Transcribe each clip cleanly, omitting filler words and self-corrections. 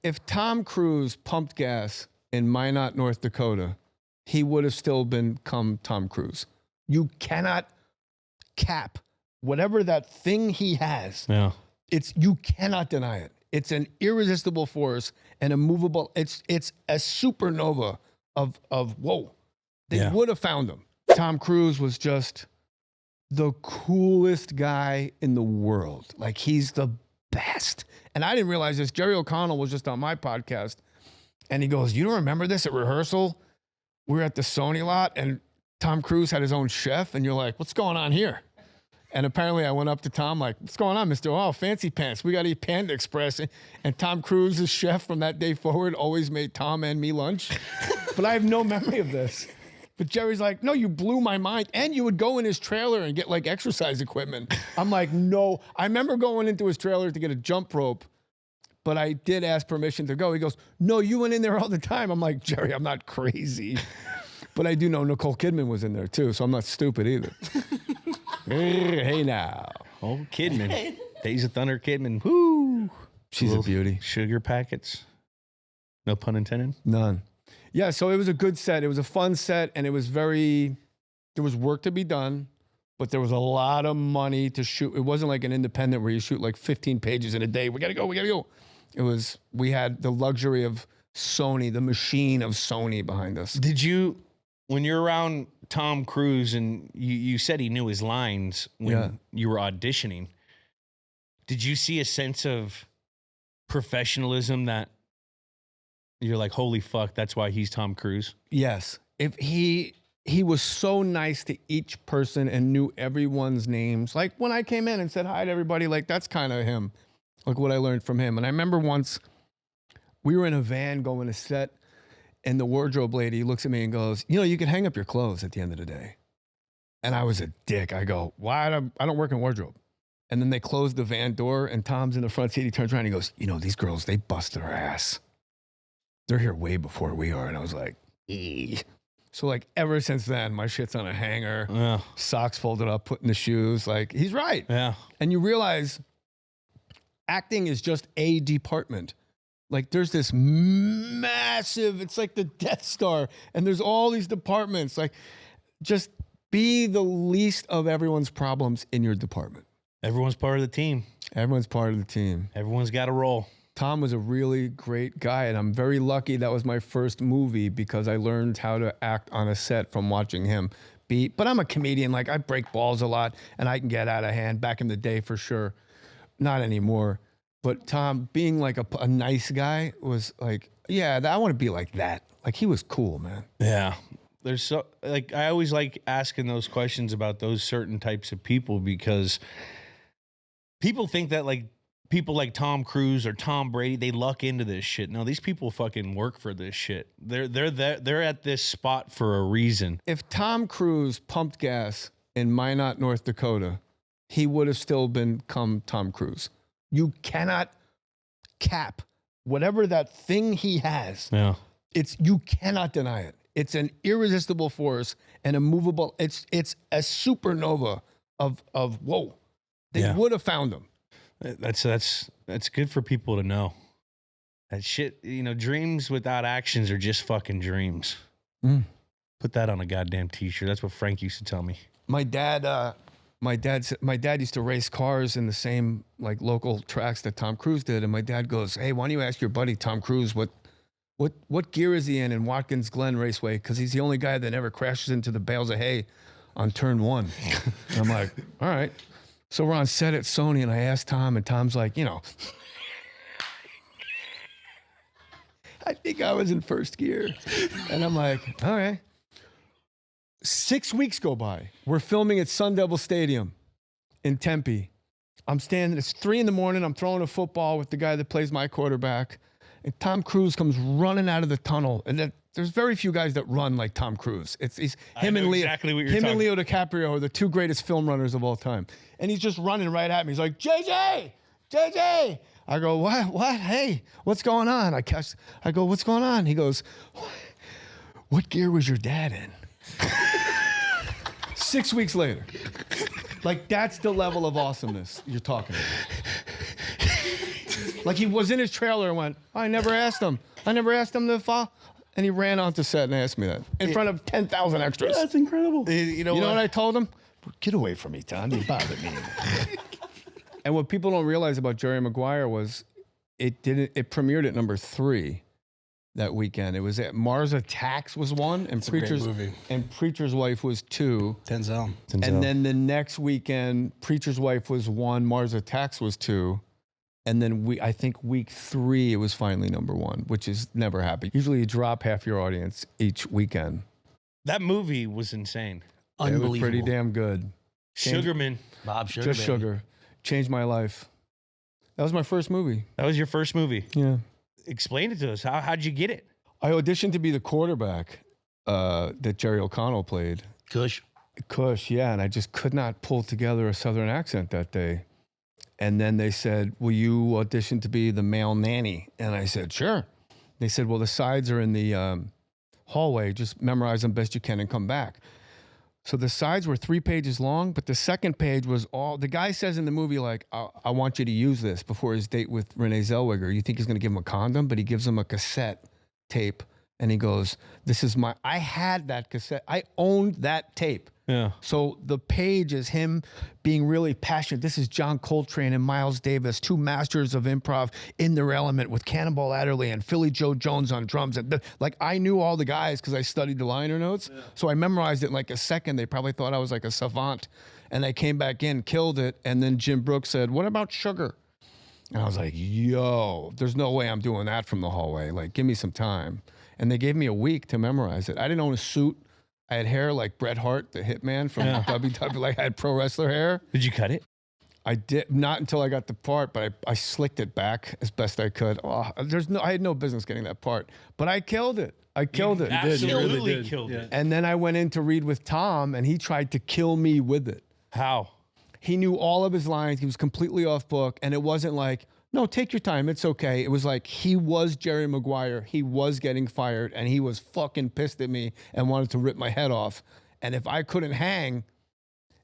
if Tom Cruise pumped gas in Minot, North Dakota, he would have still become Tom Cruise. You cannot cap whatever that thing he has. Yeah. You cannot deny it. It's an irresistible force and a movable. It's a supernova of whoa. They would have found him. Tom Cruise was just the coolest guy in the world. Like, he's the best. And I didn't realize this. Jerry O'Connell was just on my podcast, and he goes, "You don't remember this at rehearsal? We were at the Sony lot, and Tom Cruise had his own chef, and you're like, what's going on here?" And apparently I went up to Tom like, "What's going on, Mr. Oh, fancy pants. We got to eat Panda Express." And Tom Cruise's chef from that day forward always made Tom and me lunch. But I have no memory of this. But Jerry's like, "No, you blew my mind." And you would go in his trailer and get like exercise equipment. I'm like, "No." I remember going into his trailer to get a jump rope, but I did ask permission to go. He goes, "No, you went in there all the time." I'm like, "Jerry, I'm not crazy." But I do know Nicole Kidman was in there too, so I'm not stupid either. Hey now. Oh, Kidman. Days of Thunder Kidman. Woo. She's a beauty. Sugar packets. No pun intended. None. Yeah, so it was a good set. It was a fun set, and it was there was work to be done, but there was a lot of money to shoot. It wasn't like an independent where you shoot like 15 pages in a day. We gotta go. We had the luxury of Sony, the machine of Sony behind us. Did you, when you're around Tom Cruise and you said he knew his lines when you were auditioning, did you see a sense of professionalism that you're like, holy fuck, that's why he's Tom Cruise? Yes. If he was so nice to each person and knew everyone's names. Like when I came in and said hi to everybody, like that's kind of him. Like what I learned from him. And I remember once we were in a van going to set, and the wardrobe lady looks at me and goes, "You know, you can hang up your clothes at the end of the day." And I was a dick. I go, "Why? I don't work in wardrobe." And then they closed the van door, and Tom's in the front seat. He turns around and he goes, "You know, these girls, they busted our ass. They're here way before we are." And I was like, "Eee." So like ever since then, my shit's on a hanger, socks folded up, put in the shoes. Like, he's right. Yeah. And you realize acting is just a department. Like there's this massive, it's like the Death Star, and there's all these departments. Like, just be the least of everyone's problems in your department. Everyone's part of the team. Everyone's part of the team. Everyone's got a role. Tom was a really great guy, and I'm very lucky that was my first movie because I learned how to act on a set from watching him beat. But I'm a comedian. Like, I break balls a lot, and I can get out of hand. Back in the day, for sure. Not anymore. But Tom, being like a nice guy was like, yeah, I want to be like that. Like, he was cool, man. Yeah. There's so, like, I always like asking those questions about those certain types of people because people think that, like, people like Tom Cruise or Tom Brady, they luck into this shit. No, these people fucking work for this shit. They're at this spot for a reason. If Tom Cruise pumped gas in Minot, North Dakota, he would have still become Tom Cruise. You cannot cap whatever that thing he has. Yeah. You cannot deny it. It's an irresistible force and a movable. It's a supernova of whoa. They would have found him. That's good for people to know. That shit, you know, dreams without actions are just fucking dreams. Put that on a goddamn t-shirt. That's what Frank used to tell me. My dad used to race cars in the same like local tracks that Tom Cruise did, and my dad goes, "Hey, why don't you ask your buddy Tom Cruise what gear is he in Watkins Glen Raceway? Because he's the only guy that never crashes into the bales of hay on turn 1." And I'm like, all right. So we're on set at Sony, and I asked Tom, and Tom's like, you know, I think I was in first gear. And I'm like, all right. 6 weeks go by. We're filming at Sun Devil Stadium in Tempe. I'm standing, it's 3 a.m. I'm throwing a football with the guy that plays my quarterback. And Tom Cruise comes running out of the tunnel. And there's very few guys that run like Tom Cruise. He's him and Leo. Exactly what you're him talking. And Leo DiCaprio are the 2 greatest film runners of all time. And he's just running right at me. He's like, JJ! I go, what? Hey, what's going on? I go, what's going on? He goes, what gear was your dad in? 6 weeks later. Like, that's the level of awesomeness you're talking about. Like he was in his trailer and went, I never asked him to follow. And he ran onto set and asked me that in front of 10,000 extras. That's incredible. You know what I told him? Get away from me, Tom. You bother me. And what people don't realize about Jerry Maguire was it premiered at number 3 that weekend. It was at Mars Attacks was 1 and Preacher's Wife was 2. Denzel. And then the next weekend, Preacher's Wife was 1, Mars Attacks was 2. And then I think week 3, it was finally number 1, which is never happened. Usually you drop half your audience each weekend. That movie was insane. Unbelievable. It was pretty damn good. Sugarman. Bob Sugar. Just Sugar. Changed my life. That was my first movie. That was your first movie. Yeah. Explain it to us. How'd you get it? I auditioned to be the quarterback that Jerry O'Connell played. Cush, yeah. And I just could not pull together a Southern accent that day. And then they said, will you audition to be the male nanny? And I said, sure. They said, well, the sides are in the hallway. Just memorize them best you can and come back. So the sides were 3 pages long, but the second page was all, the guy says in the movie, like, I want you to use this before his date with Renee Zellweger. You think he's going to give him a condom, but he gives him a cassette tape. And he goes, I had that cassette. I owned that tape. Yeah. So the page is him being really passionate. This is John Coltrane and Miles Davis, 2 masters of improv in their element with Cannonball Adderley and Philly Joe Jones on drums. And like I knew all the guys because I studied the liner notes. Yeah. So I memorized it in like a second. They probably thought I was like a savant. And I came back in, killed it. And then Jim Brooks said, what about Sugar? And I was like, yo, there's no way I'm doing that from the hallway. Like, give me some time. And they gave me a week to memorize it. I didn't own a suit. I had hair like Bret Hart, the hitman from WWE. Like I had pro wrestler hair. Did you cut it? I did not until I got the part, but I slicked it back as best I could. Oh, I had no business getting that part, but I killed it. I killed it. Absolutely killed it. And then I went in to read with Tom, and he tried to kill me with it. How? He knew all of his lines. He was completely off book, and it wasn't like, no, take your time. It's okay. It was like he was Jerry Maguire. He was getting fired, and he was fucking pissed at me and wanted to rip my head off. And if I couldn't hang,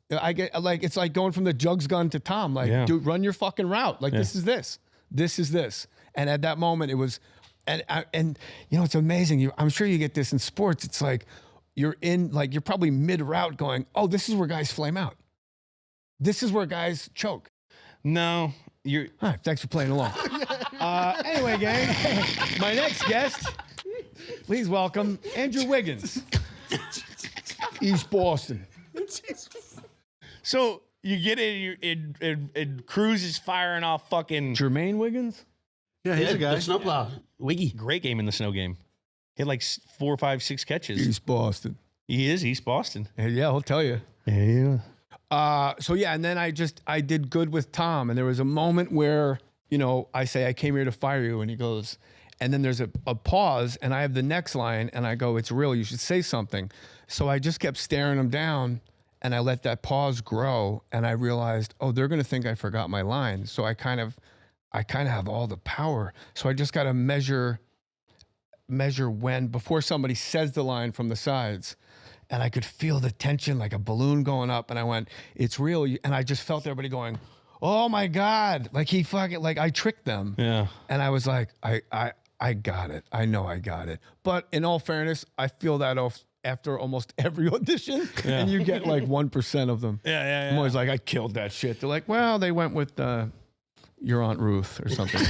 I get like it's like going from the jugs gun to Tom. Like, dude, run your fucking route. Like this is this. This is this. And at that moment, it was, and you know, it's amazing. I'm sure you get this in sports. It's like you're probably mid route going, oh, this is where guys flame out. This is where guys choke. No. All right, thanks for playing along. Anyway, gang, my next guest, please welcome Andrew Wiggins, East Boston. So you get in, and Cruz is firing off fucking Jermaine Wiggins. Yeah, he's a guy. The snowplow. Wiggy. Great game in the snow game. Hit like 4, 5, 6 catches. East Boston. He is East Boston. Yeah, I'll tell you. Yeah. So yeah, and then I did good with Tom, and there was a moment where, you know, I say, I came here to fire you, and he goes, and then there's a pause, and I have the next line, and I go, it's real, you should say something. So I just kept staring him down, and I let that pause grow, and I realized, oh, they're gonna think I forgot my line. So I kind of have all the power. So I just gotta measure when, before somebody says the line from the sides. And I could feel the tension like a balloon going up. And I went, it's real. And I just felt everybody going, oh my God. Like he fucking, like I tricked them. Yeah. And I was like, I got it. I know I got it. But in all fairness, I feel that off after almost every audition. Yeah. And you get like 1% of them. Yeah. I'm always like, I killed that shit. They're like, well, they went with your Aunt Ruth or something.